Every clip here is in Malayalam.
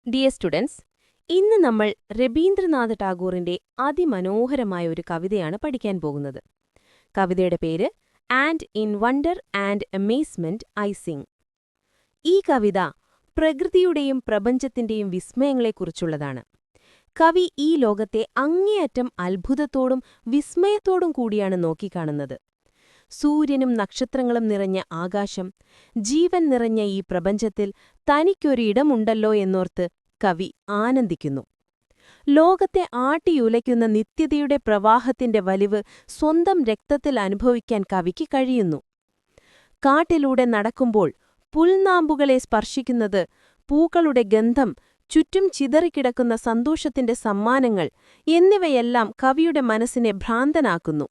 ഡിയർ സ്റ്റുഡൻസ്, ഇന്ന് നമ്മൾ രബീന്ദ്രനാഥ ടാഗോറിന്റെ അതിമനോഹരമായ ഒരു കവിതയാണ് പഠിക്കാൻ പോകുന്നത്. കവിതയുടെ പേര് and in wonder and amazement I Singh. ഈ കവിത പ്രകൃതിയുടെയും പ്രപഞ്ചത്തിന്റെയും വിസ്മയങ്ങളെക്കുറിച്ചുള്ളതാണ്. കവി ഈ ലോകത്തെ അങ്ങേയറ്റം അത്ഭുതത്തോടും വിസ്മയത്തോടും കൂടിയാണ് നോക്കിക്കാണുന്നത്. സൂര്യനും നക്ഷത്രങ്ങളും നിറഞ്ഞ ആകാശം, ജീവൻ നിറഞ്ഞ ഈ പ്രപഞ്ചത്തിൽ തനിക്കൊരിടമുണ്ടല്ലോ എന്നോർത്ത് കവി ആനന്ദിക്കുന്നു. ലോകത്തെ ആട്ടിയുലയ്ക്കുന്ന നിത്യതയുടെ പ്രവാഹത്തിന്റെ വലിവ് സ്വന്തം രക്തത്തിൽ അനുഭവിക്കാൻ കവിക്ക് കഴിയുന്നു. കാട്ടിലൂടെ നടക്കുമ്പോൾ പുൽനാമ്പുകളെ സ്പർശിക്കുന്നത്, പൂക്കളുടെ ഗന്ധം, ചുറ്റും ചിതറിക്കിടക്കുന്ന സന്തോഷത്തിന്റെ സമ്മാനങ്ങൾ എന്നിവയെല്ലാം കവിയുടെ മനസ്സിനെ ഭ്രാന്തനാക്കുന്നു.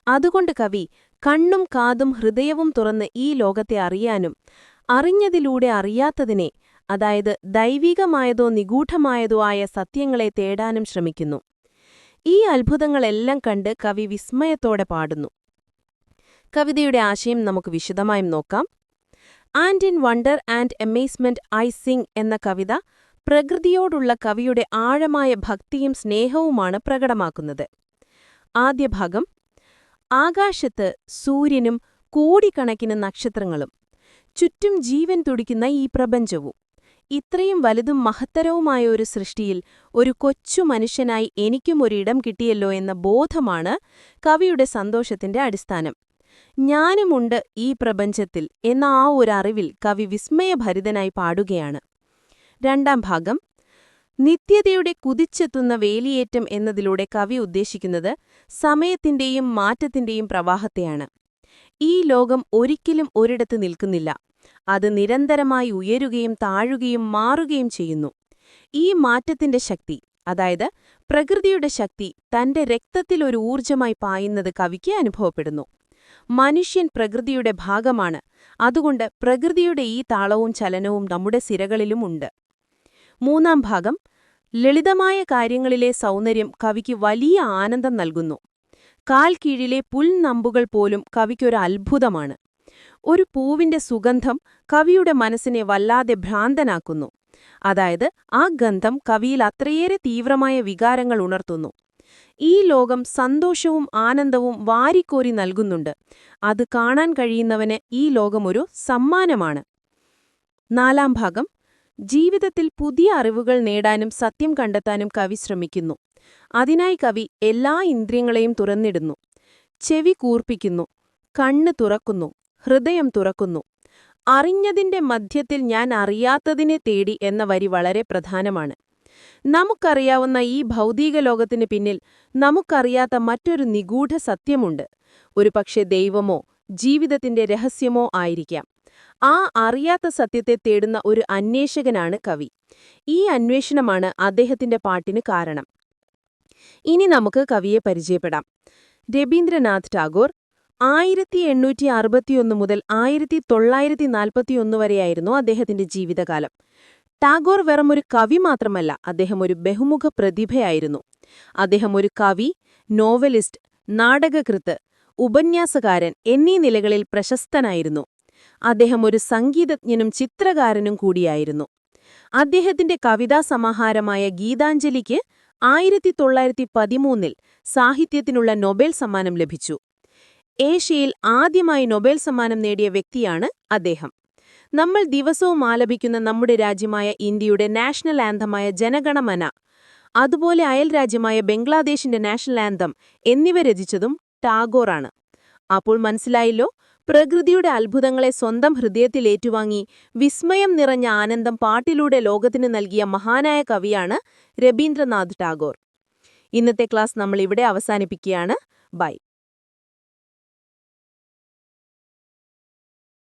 അതുകൊണ്ട് കവി കണ്ണും കാതും ഹൃദയവും തുറന്ന് ഈ ലോകത്തെ അറിയാനും അറിഞ്ഞതിലൂടെ അറിയാത്തതിനെ, അതായത് ദൈവികമായതോ നിഗൂഢമായതോ ആയ സത്യങ്ങളെ തേടാനും ശ്രമിക്കുന്നു. ഈ അത്ഭുതങ്ങളെല്ലാം കണ്ട് കവി വിസ്മയത്തോടെ പാടുന്നു. കവിതയുടെ ആശയം നമുക്ക് വിശദമായും നോക്കാം. And in wonder and amazement I Singh എന്ന കവിത പ്രകൃതിയോടുള്ള കവിയുടെ ആഴമായ ഭക്തിയും സ്നേഹവുമാണ് പ്രകടമാക്കുന്നത്. ആദ്യ ഭാഗം: ആകാശത്ത് സൂര്യനും കോടിക്കണക്കിന് നക്ഷത്രങ്ങളും, ചുറ്റും ജീവൻ തുടിക്കുന്ന ഈ പ്രപഞ്ചവും, ഇത്രയും വലുതും മഹത്തരവുമായ ഒരു സൃഷ്ടിയിൽ ഒരു കൊച്ചു മനുഷ്യനായി എനിക്കും ഒരിടം കിട്ടിയല്ലോ എന്ന ബോധമാണ് കവിയുടെ സന്തോഷത്തിന്റെ അടിസ്ഥാനം. ഞാനുമുണ്ട് ഈ പ്രപഞ്ചത്തിൽ എന്ന ആ ഒരു അറിവിൽ കവി വിസ്മയഭരിതനായി പാടുകയാണ്. രണ്ടാം ഭാഗം: നിത്യതയുടെ കുതിച്ചെത്തുന്ന വേലിയേറ്റം എന്നതിലൂടെ കവി ഉദ്ദേശിക്കുന്നത് സമയത്തിന്റെയും മാറ്റത്തിന്റെയും പ്രവാഹത്തെയാണ്. ഈ ലോകം ഒരിക്കലും ഒരിടത്ത് നിൽക്കുന്നില്ല. അത് നിരന്തരമായി ഉയരുകയും താഴുകയും മാറുകയും ചെയ്യുന്നു. ഈ മാറ്റത്തിന്റെ ശക്തി, അതായത് പ്രകൃതിയുടെ ശക്തി, തന്റെ രക്തത്തിലൊരു ഊർജ്ജമായി പായുന്നത് കവിക്ക് അനുഭവപ്പെടുന്നു. മനുഷ്യൻ പ്രകൃതിയുടെ ഭാഗമാണ്. അതുകൊണ്ട് പ്രകൃതിയുടെ ഈ താളവും ചലനവും നമ്മുടെ സിരകളിലും ഉണ്ട്. മൂന്നാം ഭാഗം: ലളിതമായ കാര്യങ്ങളിലെ സൗന്ദര്യം കവിക്ക് വലിയ ആനന്ദം നൽകുന്നു. കാൽ കീഴിലെ പുൽനമ്പുകൾ പോലും കവിക്കൊരു അത്ഭുതമാണ്. ഒരു പൂവിന്റെ സുഗന്ധം കവിയുടെ മനസ്സിനെ വല്ലാതെ ഭ്രാന്തനാക്കുന്നു. അതായത് ആ ഗന്ധം കവിയിൽ അത്രയേറെ തീവ്രമായ വികാരങ്ങൾ ഉണർത്തുന്നു. ഈ ലോകം സന്തോഷവും ആനന്ദവും വാരിക്കോരി നൽകുന്നുണ്ട്. അത് കാണാൻ കഴിയുന്നവന് ഈ ലോകമൊരു സമ്മാനമാണ്. നാലാം ഭാഗം: ജീവിതത്തിൽ പുതിയ അറിവുകൾ നേടാനും സത്യം കണ്ടെത്താനും കവി ശ്രമിക്കുന്നു. അതിനായി കവി എല്ലാ ഇന്ദ്രിയങ്ങളെയും തുറന്നിടുന്നു. ചെവി കൂർപ്പിക്കുന്നു, കണ്ണ് തുറക്കുന്നു, ഹൃദയം തുറക്കുന്നു. അറിഞ്ഞതിന്റെ മധ്യത്തിൽ ഞാൻ അറിയാത്തതിനെ തേടി എന്ന വരി വളരെ പ്രധാനമാണ്. നമുക്കറിയാവുന്ന ഈ ഭൗതിക ലോകത്തിന് പിന്നിൽ നമുക്കറിയാത്ത മറ്റൊരു നിഗൂഢ സത്യമുണ്ട്. ഒരുപക്ഷെ ദൈവമോ ജീവിതത്തിന്റെ രഹസ്യമോ ആയിരിക്കാം. ആ അറിയാത്ത സത്യത്തെ തേടുന്ന ഒരു അന്വേഷകനാണ് കവി. ഈ അന്വേഷണമാണ് അദ്ദേഹത്തിന്റെ പാട്ടിന് കാരണം. ഇനി നമുക്ക് കവിയെ പരിചയപ്പെടാം. രബീന്ദ്രനാഥ് ടാഗോർ 1861 മുതൽ 1941 വരെയായിരുന്നു അദ്ദേഹത്തിന്റെ ജീവിതകാലം. ടാഗോർ വെറുമൊരു കവി മാത്രമല്ല, അദ്ദേഹം ഒരു ബഹുമുഖ പ്രതിഭയായിരുന്നു. അദ്ദേഹം ഒരു കവി, നോവലിസ്റ്റ്, നാടകകൃത്ത്, ഉപന്യാസകാരൻ എന്നീ നിലകളിൽ പ്രശസ്തനായിരുന്നു. അദ്ദേഹം ഒരു സംഗീതജ്ഞനും ചിത്രകാരനും കൂടിയായിരുന്നു. അദ്ദേഹത്തിന്റെ കവിതാസമാഹാരമായ ഗീതാഞ്ജലിക്ക് 1913 സാഹിത്യത്തിനുള്ള നൊബേൽ സമ്മാനം ലഭിച്ചു. ഏഷ്യയിൽ ആദ്യമായി നൊബേൽ സമ്മാനം നേടിയ വ്യക്തിയാണ് അദ്ദേഹം. നമ്മൾ ദിവസവും ആലപിക്കുന്ന നമ്മുടെ രാജ്യമായ ഇന്ത്യയുടെ നാഷണൽ ആന്തമായ ജനഗണമന, അതുപോലെ അയൽരാജ്യമായ ബംഗ്ലാദേശിന്റെ നാഷണൽ ആന്തം എന്നിവ രചിച്ചതും ടാഗോറാണ്. അപ്പോൾ മനസ്സിലായല്ലോ, പ്രകൃതിയുടെ അത്ഭുതങ്ങളെ സ്വന്തം ഹൃദയത്തിൽ ഏറ്റുവാങ്ങി വിസ്മയം നിറഞ്ഞ ആനന്ദം പാട്ടിലൂടെ ലോകത്തിന് നൽകിയ മഹാനായ കവിയാണ് രബീന്ദ്രനാഥ് ടാഗോർ. ഇന്നത്തെ ക്ലാസ് നമ്മൾ ഇവിടെ അവസാനിപ്പിക്കുകയാണ്. ബൈ.